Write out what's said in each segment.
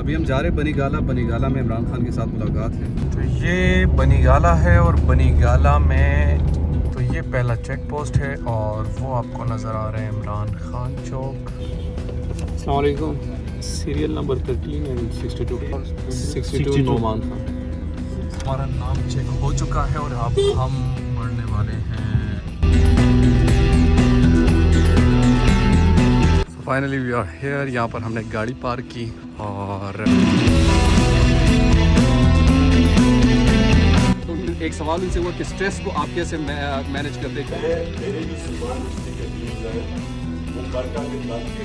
अभी हम जा रहे हैं बनीगाला में इमरान खान के साथ मुलाकात है। तो ये बनीगाला है और बनीगाला में तो ये पहला चेक पोस्ट है और वो आपको नज़र आ रहे हैं इमरान खान चौक। अस्सलाम वालेकुम। Serial number 13 and 62 Noman Khan. हमारा नाम चेक हो चुका है और अब हम बढ़ने वाले हैं। Finally we are here. यहाँ पर हमने गाड़ी पार्क की और तो एक सवाल उनसे हुआ कि स्ट्रेस को आप कैसे मैनेज करते हैं? मेरे जो सुबह के व्यूज़ हैं वो बरका के साथ के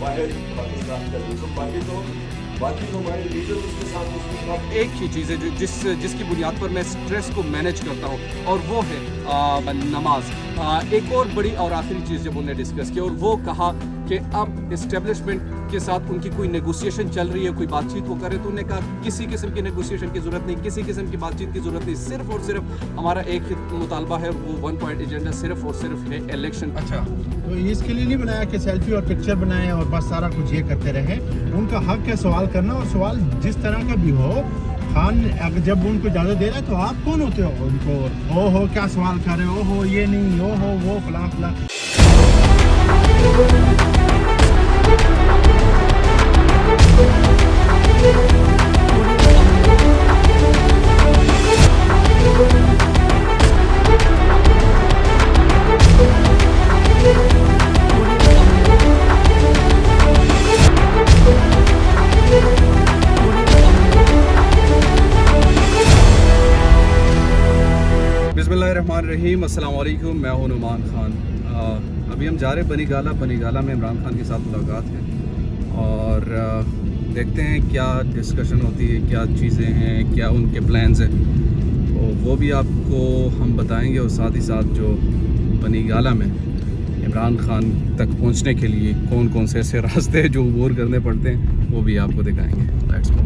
वाहिद पाकिस्तान का यूट्यूब बाकी तो हमारे लीडर उसके साथ एक ही चीज़ है जो जिसकी बुनियाद पर मैं स्ट्रेस को मैनेज करता हूँ और वो है नमाज। एक और बड़ी और आखिरी चीज़ जब उन्होंने डिस्कस की और वो कहा कि अब इस्टेब्लिशमेंट के साथ उनकी कोई नेगोशिएशन चल रही है, कोई बातचीत वो करे, तो उन्होंने कहा किसी किस्म की नेगोशिएशन की ज़रूरत नहीं, किसी किस्म की बातचीत की ज़रूरत नहीं, सिर्फ और सिर्फ हमारा एक ही मुतालबा है, वो 1 पॉइंट एजेंडा सिर्फ और सिर्फ है इलेक्शन। अच्छा, तो इसके लिए नहीं बनाया कि सेल्फी और पिक्चर बनाएं और बस सारा कुछ ये करते रहे। उनका हक है सवाल करना और सवाल जिस तरह का भी हो। खान अगर जब उनको इजाज़त दे रहा है तो आप कौन होते हो उनको ओ हो क्या सवाल कर रहे हो ये नहीं ओ हो वो फला फला। बिस्मिल्लाहिर्रहमानिर्रहीम। अस्सलाम वालेकुम। मैं हूं नुमान खान। अभी हम जा रहे हैं बनीगाला में इमरान खान के साथ मुलाकात है और देखते हैं क्या डिस्कशन होती है, क्या चीज़ें हैं, क्या उनके प्लान्स हैं, तो वो भी आपको हम बताएंगे। और साथ ही साथ जो बनीगाला में इमरान खान तक पहुंचने के लिए कौन कौन से ऐसे रास्ते हैं जो अबूर करने पड़ते हैं वो भी आपको दिखाएंगे। Let's move.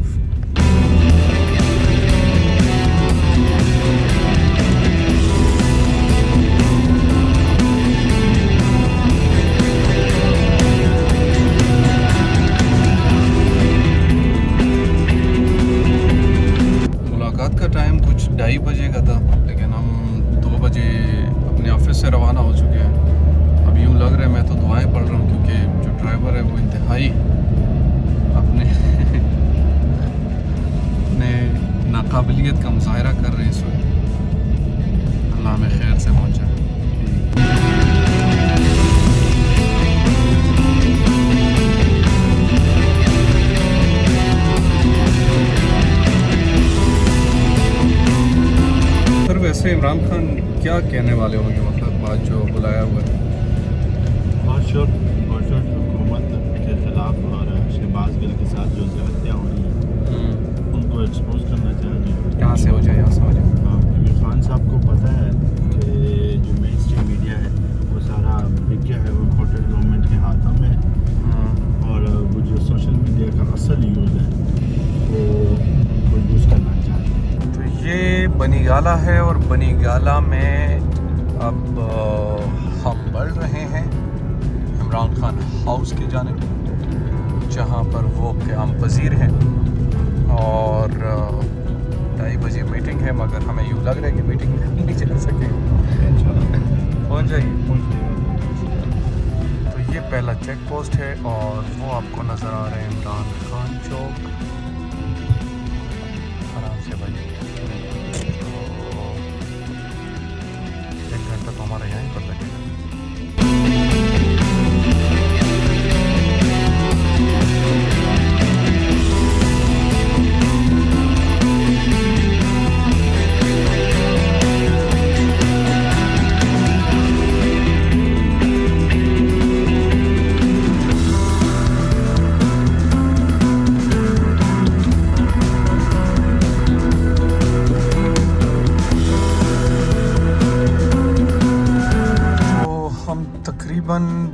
का टाइम कुछ 2:30 बजे का था, लेकिन हम 2 बजे अपने ऑफिस से रवाना हो चुके हैं। अब यूँ लग रहा है मैं तो दुआएं पढ़ रहा हूँ क्योंकि जो ड्राइवर है वो इंतहाई अपने नाकाबिलियत का मुजाहरा कर रहे हैं इस वक्त। अल्लाह में खैर से पहुँचा। वैसे इमरान खान क्या कहने वाले होंगे, मतलब आज जो बुलाया हुआ है? बादशाह हुकूमत के खिलाफ और शहबाज गिल के साथ जो ज़्यादतियाँ हो रही हैं उनको एक्सपोज करना चाहेंगे। यहाँ से हो जाए, यहाँ से हो जाए। हाँ, क्योंकि खान साहब को पता है कि जो मेन स्ट्रीम मीडिया है वो सारा बिक गया है, वो इम्पोर्टेड गवर्नमेंट के हाथों में है और वो जो सोशल मीडिया का असल यूज़ है वो यूज़ करना चाहते हैं। ये बनीगाला है और बनीगाला में अब हम बढ़ रहे हैं इमरान खान हाउस की जानिब, जहाँ पर वो क़याम पज़ीर हैं और 2:30 बजे मीटिंग है, मगर हमें यूँ लग रहा है कि मीटिंग में नहीं चल सकें। पहुँच जाइए। तो ये पहला चेक पोस्ट है और वो आपको नज़र आ रहे हैं इमरान खान चौक। आराम से भाई, 1 घंटा तो हमारा यहीं पर लगेगा।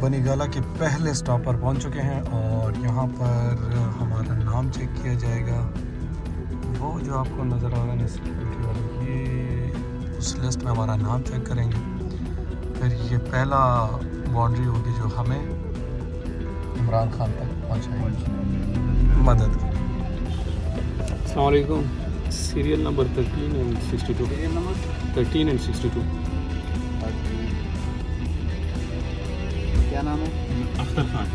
बनीगाला के पहले स्टॉप पर पहुंच चुके हैं और यहाँ पर हमारा नाम चेक किया जाएगा। वो जो आपको नज़र आ रहा है सिक्योरिटी वाले, ये उस लिस्ट में हमारा नाम चेक करेंगे। फिर ये पहला बाउंड्री होगी जो हमें इमरान खान तक पहुँचाएगी। मदद। अस्सलाम वालेकुम। Serial number 13 and 62। Serial number 13 and 62। क्या नाम है? अख्तर खान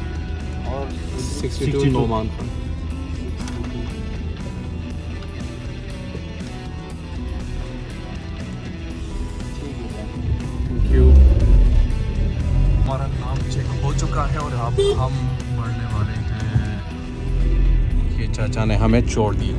और 62 नोमान खान। Thank you. हमारा नाम चेक हो चुका है और अब हम बढ़ने वाले हैं। ये चाचा ने हमें छोड़ दिया।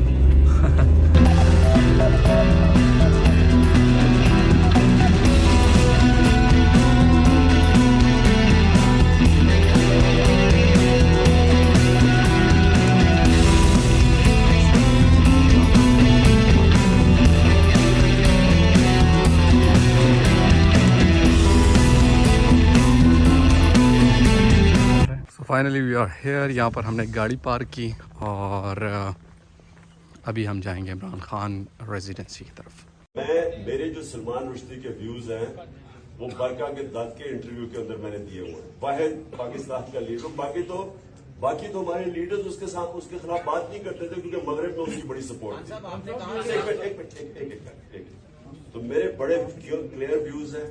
Finally we are here. यहाँ पर हमने गाड़ी पार्क की और अभी हम जाएंगे इमरान खान रेजिडेंसी की तरफ। मेरे जो सलमान रुश्दी के व्यूज हैं वो बरका के दत्त के इंटरव्यू के अंदर मैंने दिए हुए हैं। वाहिद पाकिस्तान का लीडर, बाकी तो हमारे लीडर्स उसके खिलाफ बात नहीं करते थे क्योंकि मगरब में उसकी बड़ी सपोर्ट थी। एक तो मेरे बड़े क्लियर व्यूज हैं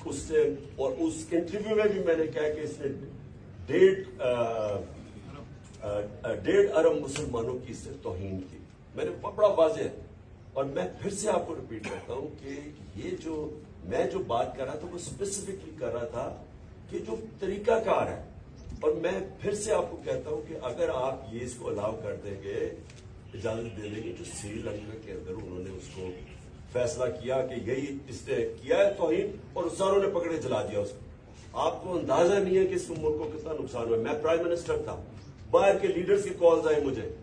उससे, और उस इंटरव्यू में भी मैंने कहा कि इसने 1.5 अरब मुसलमानों की सिर्फ तौहीन की। मैंने बड़ा वाज़ेह है और मैं फिर से आपको रिपीट करता हूं कि ये जो मैं जो बात कर रहा था वो स्पेसिफिकली कर रहा था कि जो तरीकाकार है, और मैं फिर से आपको कहता हूं कि अगर आप ये इसको अलाउ कर देंगे, इजाजत दे देंगे, जो श्रीलंका के अंदर उन्होंने उसको फैसला किया कि यही इसने किया है तौहीन, और सारों ने पकड़े जला दिया उसको। आपको अंदाजा नहीं है कि इस मुल्क को कितना नुकसान हुआ। मैं प्राइम मिनिस्टर था, बाहर के लीडर्स की कॉल्स आए मुझे,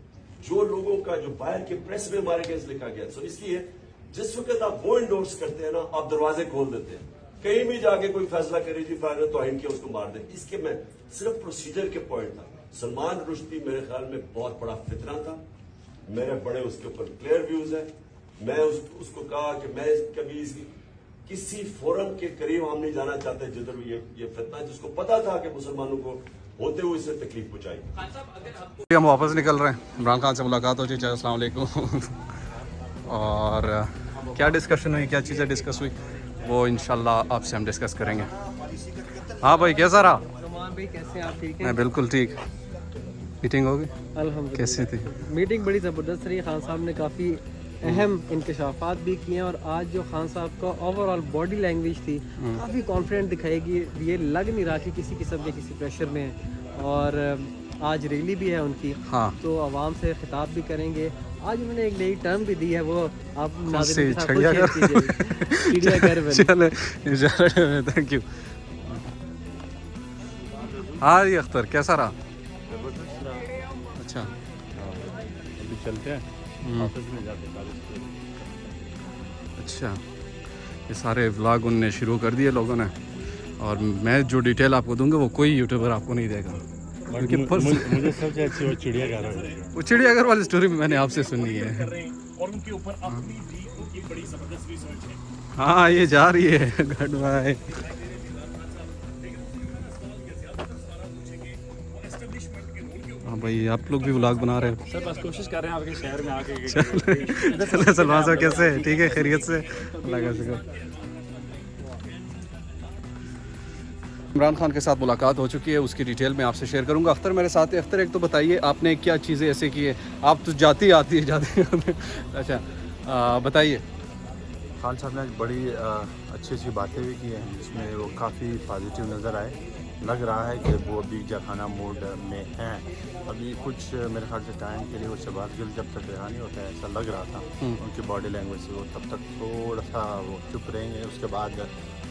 जो लोगों का जो बाहर के प्रेस में हमारे अगेंस्ट लिखा गया। सो इसलिए जिस वक्त आप वो इंडोर्स करते हैं ना, आप दरवाजे खोल देते हैं। कहीं भी जाके कोई फैसला करे जी फायदा तौहीन किया उसको मार दे। इसके मैं सिर्फ प्रोसीजर के पॉइंट था। सलमान रुश्दी मेरे ख्याल में बहुत बड़ा फितना था, मेरे बड़े उसके ऊपर क्लियर व्यूज है। मैं उसको कहा कि मैं कभी इसकी किसी फोरम के करीब हम नहीं जाना चाहते जिधर ये फितना, जिसको पता था कि मुसलमानों को होते हुए इससे तकलीफ पहुंचाई। हम वापस निकल रहे हैं। इमरान खान से मुलाकात हो चुकी है। अस्सलाम वालेकुम। और क्या डिस्कशन हुई, क्या चीज़ें डिस्कस हुई, वो इंशाल्लाह आपसे हम डिस्कस करेंगे। हाँ भाई, कैसा रहा? भाई कैसे आप? ठीक मैं बिल्कुल ठीक। मीटिंग होगी? अल्हम्दुलिल्लाह। कैसी थी मीटिंग बड़ी ज़बरदस्त रही। खान साहब ने काफ़ी अहम इंकशाफात भी किए, और आज जो खान साहब का ओवरऑल बॉडी लैंग्वेज थी काफ़ी कॉन्फिडेंट दिखाएगी। ये लग नहीं रहा कि किसी किस्म के किसी प्रेशर में है। और आज रैली भी है उनकी, हाँ। तो आवाम से खिताब भी करेंगे। आज उन्होंने एक नई टर्म भी दी है, वो आप से नाज़रीन के साथ खुद शेयर कीजिए। चिड़ियाघर बने। चले, थैंक यू। हाँ जी अख्तर, कैसा रहा? अच्छा, अभी चलते हैं ऑफिस में जाके। अच्छा, ये सारे व्लॉग उनने शुरू कर दिए लोगों ने, और मैं जो डिटेल आपको दूंगा वो कोई यूट्यूबर आपको नहीं देगा, क्योंकि मुझे सबसे अच्छी वो चिड़ियाघर है। वो चिड़ियाघर वाली स्टोरी मैंने आपसे सुनी है। और उनके ऊपर अपनी भी उनकी बड़ी जबरदस्त रिसर्च है। हाँ, ये जा रही है। Good bye. हाँ भाई, आप लोग भी व्लॉग बना रहे हो? सर बस कोशिश कर रहे हैं आपके शहर में आके। चलो सलमान साहब कैसे है? ठीक है, खैरियत से? अल्लाह का शुक्र। इमरान खान के साथ मुलाकात हो चुकी है, उसकी डिटेल मैं आपसे शेयर करूंगा। अख्तर मेरे साथ है। अख्तर, एक तो बताइए आपने क्या चीज़ें ऐसे की है? आप तो जाती आती है। अच्छा, बताइए। खान साहब ने बड़ी अच्छी अच्छी बातें भी की हैं, जिसमें वो काफ़ी पॉजिटिव नज़र आए। लग रहा है कि वो अभी जखाना मोड में हैं। अभी कुछ मेरे ख्याल से टाइम के लिए वो शहबाज गिल जब तक रिहा नहीं होता है, ऐसा लग रहा था उनकी बॉडी लैंग्वेज से, वो तब तक थोड़ा सा वो चुप रहेंगे। उसके बाद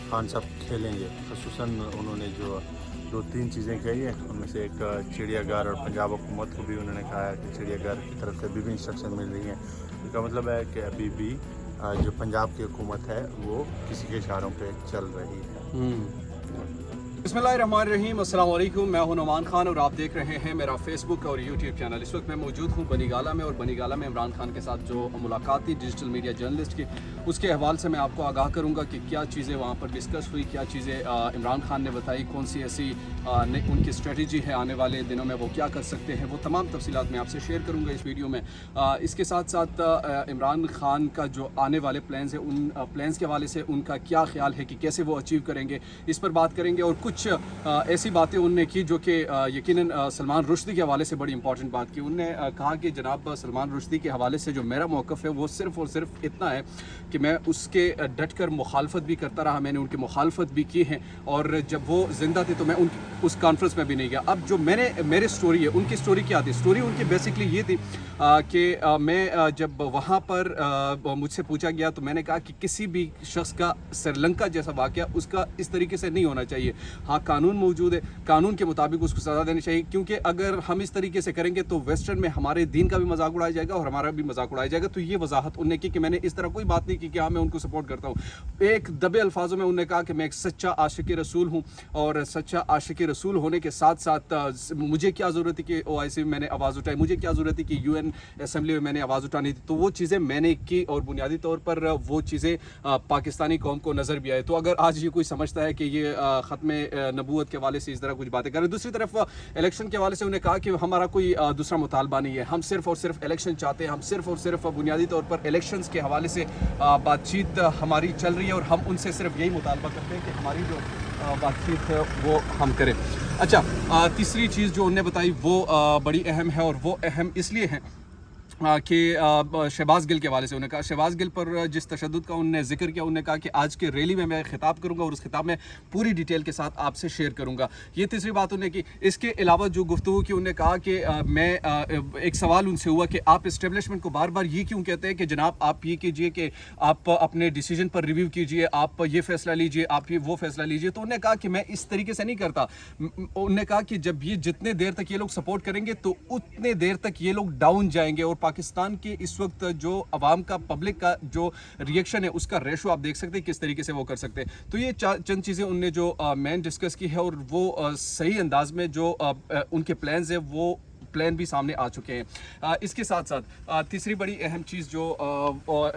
खान साहब खेलेंगे। ख़ुसूसन उन्होंने जो 2-3 चीज़ें कही हैं, उनमें से एक चिड़ियाघर और पंजाब हुकूमत को भी उन्होंने कहा है कि चिड़ियाघर की तरफ से अभी भी इंस्ट्रक्शन मिल रही हैं। इसका मतलब है कि अभी भी जो पंजाब की हुकूमत है वो किसी के इशारों पे चल रही है। इस बिस्मिल्लाहिर्रहमानिर्रहीम, अस्सलाम वालेकुम। मैं हूं नुमान खान और आप देख रहे हैं मेरा फेसबुक और यूट्यूब चैनल। इस वक्त मैं मौजूद हूं बनीगाला में और बनीगाला में इमरान खान के साथ जो मुलाकात थी डिजिटल मीडिया जर्नलिस्ट की, उसके हवाले से मैं आपको आगाह करूंगा कि क्या चीज़ें वहां पर डिस्कस हुई, क्या चीज़ें इमरान खान ने बताई, कौन सी ऐसी उनकी स्ट्रेटजी है आने वाले दिनों में वो क्या कर सकते हैं, वो तमाम तफसीलात मैं आपसे शेयर करूँगा इस वीडियो में। इसके साथ साथ इमरान खान का जो आने वाले प्लान्स हैं, उन प्लान्स के हवाले से उनका क्या ख्याल है कि कैसे वो अचीव करेंगे, इस पर बात करेंगे। और कुछ ऐसी बातें उनने की जो कि यकीनन सलमान रुश्दी के हवाले से बड़ी इंपॉर्टेंट बात की। उनने कहा कि जनाब सलमान रुश्दी के हवाले से जो मेरा मौक़िफ़ है वो सिर्फ़ और सिर्फ इतना है कि मैं उसके डट कर मुखालफत भी करता रहा, मैंने उनकी मुखालफत भी की है, और जब वो ज़िंदा थे तो मैं उस कॉन्फ्रेंस में भी नहीं गया। अब जो मेरी स्टोरी है, उनकी स्टोरी क्या थी? स्टोरी उनकी बेसिकली ये थी कि मैं जब वहाँ पर मुझसे पूछा गया तो मैंने कहा कि किसी भी शख्स का श्रीलंका जैसा वाक़या उसका इस तरीके से नहीं होना चाहिए। हाँ, कानून मौजूद है, कानून के मुताबिक उसको सज़ा देनी चाहिए, क्योंकि अगर हम इस तरीके से करेंगे तो वेस्टर्न में हमारे दीन का भी मजाक उड़ाया जाएगा और हमारा भी मजाक उड़ाया जाएगा। तो ये वजाहत उन्होंने की कि मैंने इस तरह कोई बात नहीं की कि हाँ मैं उनको सपोर्ट करता हूँ। एक दबे अल्फाजों में उन्होंने कहा कि मैं एक सच्चा आशिक रसूल हूँ, और सच्चा आशिक रसूल होने के साथ साथ मुझे क्या ज़रूरत है कि OIC में मैंने आवाज़ उठाई, मुझे क्या ज़रूरत है कि UN असेंबली में मैंने आवाज़ उठानी थी। तो वो चीज़ें मैंने की और बुनियादी तौर पर वो चीज़ें पाकिस्तानी कौम को नज़र भी आए। तो अगर आज ये कोई समझता है कि ये ख़त्म नबूवत के हवाले से इस तरह कुछ बातें करें, दूसरी तरफ इलेक्शन के हवाले से उन्हें कहा कि हमारा कोई दूसरा मुतालबा नहीं है, हम सिर्फ और सिर्फ इलेक्शन चाहते हैं, हम सिर्फ और सिर्फ बुनियादी तौर पर इलेक्शंस के हवाले से बातचीत हमारी चल रही है और हम उनसे सिर्फ यही मुतालबा करते हैं कि हमारी जो बातचीत है वो हम करें। अच्छा, तीसरी चीज़ जो उन्होंने बताई वो बड़ी अहम है, और वो अहम इसलिए है कि शहबाज गिल के हवाले से उन्होंने कहा, शहबाज गिल पर जिस तशद्दुद का उन्होंने जिक्र किया, उन्होंने कहा कि आज के रैली में मैं खिताब करूंगा और उस खिताब में पूरी डिटेल के साथ आपसे शेयर करूंगा। ये तीसरी बात उन्होंने की। इसके अलावा जो गुफ्तगू की, उन्होंने कहा कि मैं एक सवाल उनसे हुआ कि आप इस्टेब्लिशमेंट को बार बार ये क्यों कहते हैं कि जनाब आप ये कीजिए कि आप अपने डिसीजन पर रिव्यू कीजिए, आप ये फैसला लीजिए, आप ये वो फैसला लीजिए। तो उन्होंने कहा कि मैं इस तरीके से नहीं करता। उन्होंने कहा कि जब ये जितने देर तक ये लोग सपोर्ट करेंगे तो उतने देर तक ये लोग डाउन जाएंगे, और पाकिस्तान के इस वक्त जो अवाम का, पब्लिक का जो रिएक्शन है उसका रेशो आप देख सकते हैं किस तरीके से वो कर सकते हैं। तो ये चंद चीज़ें उनने जो मैन डिस्कस की है, और वो सही अंदाज में जो उनके प्लान्स है वो प्लान भी सामने आ चुके हैं। इसके साथ साथ तीसरी बड़ी अहम चीज़ जो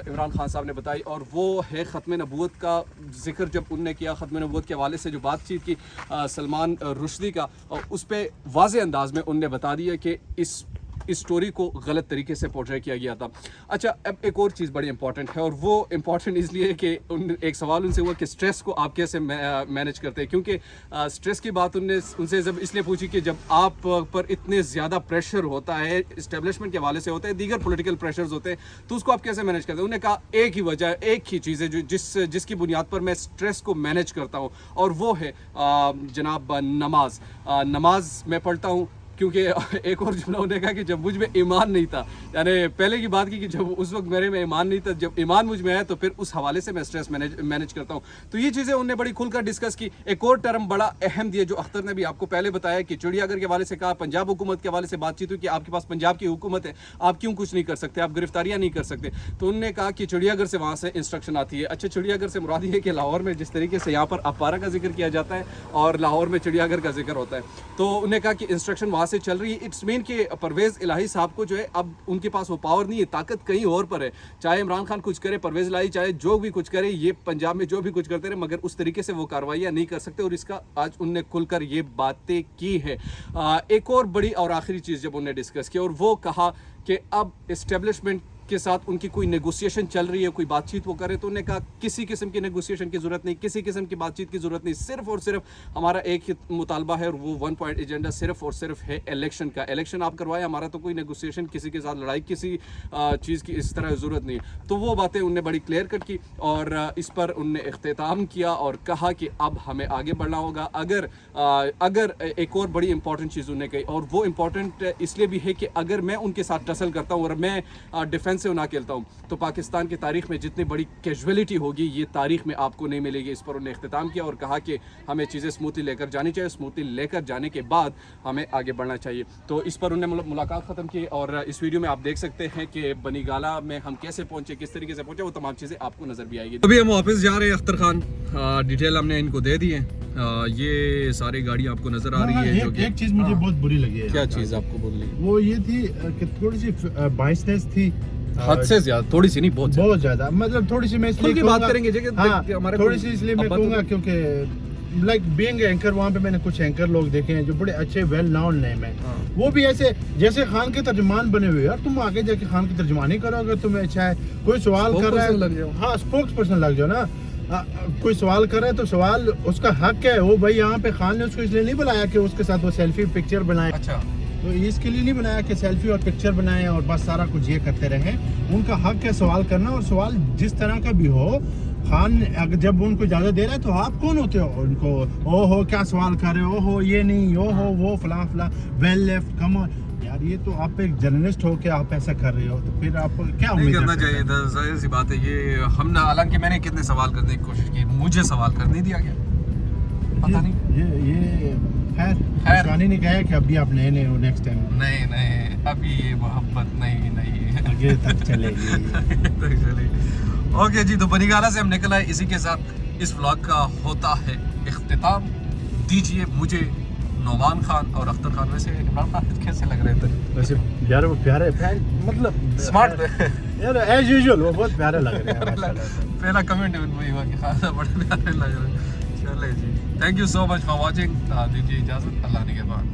इमरान खान साहब ने बताई, और वो है ख़त्म नबूवत का जिक्र। जब उनने किया ख़त्म नबूवत के हवाले से जो बातचीत की सलमान रुश्दी का, उस पर वाज़े अंदाज में उनने बता दिया कि इस स्टोरी को गलत तरीके से पोर्ट्रे किया गया था। अच्छा, अब एक और चीज़ बड़ी इंपॉर्टेंट है, और वो इंपॉर्टेंट इसलिए कि एक सवाल उनसे हुआ कि स्ट्रेस को आप कैसे मैनेज करते हैं, क्योंकि स्ट्रेस की बात उनसे जब इसलिए पूछी कि जब आप पर इतने ज़्यादा प्रेशर होता है, इस्टेब्लिशमेंट के हवाले से होता है, दीगर पॉलिटिकल प्रेशर्स होते हैं, तो उसको आप कैसे मैनेज करते हैं। उन्होंने कहा एक ही वजह, एक ही चीज़ है जिसकी बुनियाद पर मैं स्ट्रेस को मैनेज करता हूँ, और वो है जनाब नमाज मैं पढ़ता हूँ। क्योंकि एक और जुमला उन्होंने कहा कि जब मुझ में ईमान नहीं था, यानी पहले की बात की कि जब उस वक्त मेरे में ईमान नहीं था, जब ईमान मुझ में आया तो फिर उस हवाले से मैं स्ट्रेस मैनेज करता हूँ। तो ये चीज़ें उन्होंने बड़ी खुलकर डिस्कस की। एक और टर्म बड़ा अहम दिया जो अख्तर ने भी आपको पहले बताया कि चिड़ियाघर के हवाले से कहा, पंजाब हुकूमत के हवाले से बातचीत हुई कि आपके पास पंजाब की हुकूमत है, आप क्यों कुछ नहीं कर सकते, आप गिरफ्तारियाँ नहीं कर सकते। तो उन्होंने कहा कि चिड़ियाघर से वहाँ से इंस्ट्रक्शन आती है। अच्छा, चिड़ियाघर से मुराद ये कि लाहौर में जिस तरीके से यहाँ पर अपारा का जिक्र किया जाता है और लाहौर में चिड़ियाघर का जिक्र होता है, तो उन्होंने कहा कि इंस्ट्रक्शन वहाँ से चल रही है। इट्स मीन कि परवेज़ इलाही साहब को जो है अब उनके पास वो पावर नहीं है, ताकत कहीं और पर है। चाहे इमरान खान कुछ करे, परवेज़ इलाही चाहे जो भी कुछ करे, ये पंजाब में जो भी कुछ करते रहे, मगर उस तरीके से वो कार्रवाइयाँ नहीं कर सकते, और इसका आज उनने खुलकर ये बातें की है। एक और बड़ी और आखिरी चीज़ जब उन्होंने डिस्कस की, और वो कहा कि अब इस्टेब्लिशमेंट के साथ उनकी कोई नेगोशिएशन चल रही है, कोई बातचीत वो करे, तो उन्होंने कहा किसी किस्म की नेगोशिएशन की ज़रूरत नहीं, किसी किस्म की बातचीत की ज़रूरत नहीं, सिर्फ और सिर्फ हमारा एक ही मुतालबा है, और वो 1 पॉइंट एजेंडा सिर्फ और सिर्फ है इलेक्शन का। इलेक्शन आप करवाए, हमारा तो कोई नेगोशिएशन, किसी के साथ लड़ाई, किसी चीज़ की इस तरह ज़रूरत नहीं। तो वो बातें उनने बड़ी क्लियर कट की, और इस पर उनने इख्तिताम किया और कहा कि अब हमें आगे बढ़ना होगा। अगर एक और बड़ी इंपॉर्टेंट चीज़ उन्होंने कही, और वो इंपॉर्टेंट इसलिए भी है कि अगर मैं उनके साथ टसल करता हूँ और मैं डिफेंस से ना खेलता हूँ, तो पाकिस्तान की तारीख में जितनी बड़ी कैजुअलिटी होगी ये तारीख में आपको नहीं मिलेगी। इस पर उन्होंने इख्तिताम किया और कहा कि हमें चीज़ें स्मूथली लेकर जानी चाहिए, स्मूथली लेकर जाने के बाद हमें आगे बढ़ना चाहिए। तो इस पर उन्होंने मुलाकात ख़त्म की, और इस वीडियो में आप देख सकते हैं कि बनीगाला में हम कैसे पहुँचे, किस तरीके से पहुँचे, वो तमाम चीज़ें आपको नज़र भी आएगी। अभी हम वापस जा रहे हैं अख्तर खान, डिटेल हमने इनको दे दी है। ये सारी गाड़ी आपको नजर आ रही है जो कि एक चीज मुझे बहुत बुरी लगी है क्या चीज़ आपको बोल रही वो ये थी कि थोड़ी सी बाइसनेस थी, हद से ज्यादा, थोड़ी सी नहीं, बहुत ज्यादा। बहुत ज्यादा, मतलब थोड़ी सी मैं इसलिए खुल के बात कहूंगा- करेंगे जी कि हाँ, हमारे थोड़ी को सी इसलिए मैं अब कहूँगा क्योंकि लाइक बीइंग एंकर, वहाँ पे मैंने कुछ एंकर लोग देखे हैं जो बड़े अच्छे वेल नोन नेम है, हाँ। वो भी ऐसे जैसे खान के तर्जुमान बने हुए हैं। यार तुम आगे जाके खान की तर्जुमानी करो, अगर तुम्हें अच्छा है, कोई सवाल कर रहा Spokesperson लग जाओ। है, हाँ स्पोक्स पर्सन लग जाओ ना। कोई सवाल कर रहा है तो सवाल उसका हक है। वो भाई यहाँ पे खान ने उसको इसलिए नहीं बुलाया कि उसके साथ वो सेल्फी पिक्चर बनाए, अच्छा, तो इसके लिए नहीं बनाया कि सेल्फी और पिक्चर बनाए और बस सारा कुछ ये करते रहे। उनका हक है सवाल करना, और सवाल जिस तरह का भी हो, खान अगर जब उनको इजाजत दे रहा है तो आप कौन होते हो उनको ओहो क्या सवाल कर रहे हो, ओहो ये नहीं, ओहो वो फला फला, वेल लेफ्ट, कम ऑन। यार ये तो आप एक जर्नलिस्ट हो के आप ऐसा कर रहे हो, तो फिर आप क्या नहीं उम्मीद करना कर सकते चाहिए हैं? था, जाहिर सी बात है। ये हम ना, हालांकि मैंने कितने सवाल करने की कोशिश की, मुझे सवाल करने नहीं दिया गया, पता नहीं। ये खैर खैर। शानी ने कहा है कि अभी आप नए नए हो, नेक्स्ट टाइम नहीं, अभी ये मोहब्बत नहीं आगे तक चलेगी। तो चलिए, ओके जी, तो बनीगाला से हम निकल आए। इसी के साथ इस व्लॉग का होता है इख्तिताम। दीजिए मुझे नोमान खान और अख्तर खान, वैसे इमरान खान कैसे लग रहे थे? वैसे यार वो प्यारे मतलब स्मार्ट थे यार एज यूजुअल वो बहुत प्यारे लग रहे हैं माशाल्लाह से। पहला कमेंट वही हुआ कि खाना बड़े प्यारे लग रहे हैं। चले जी, thank you so much for watching. दीजिए इजाज़त, अल्लाह ने के बाद।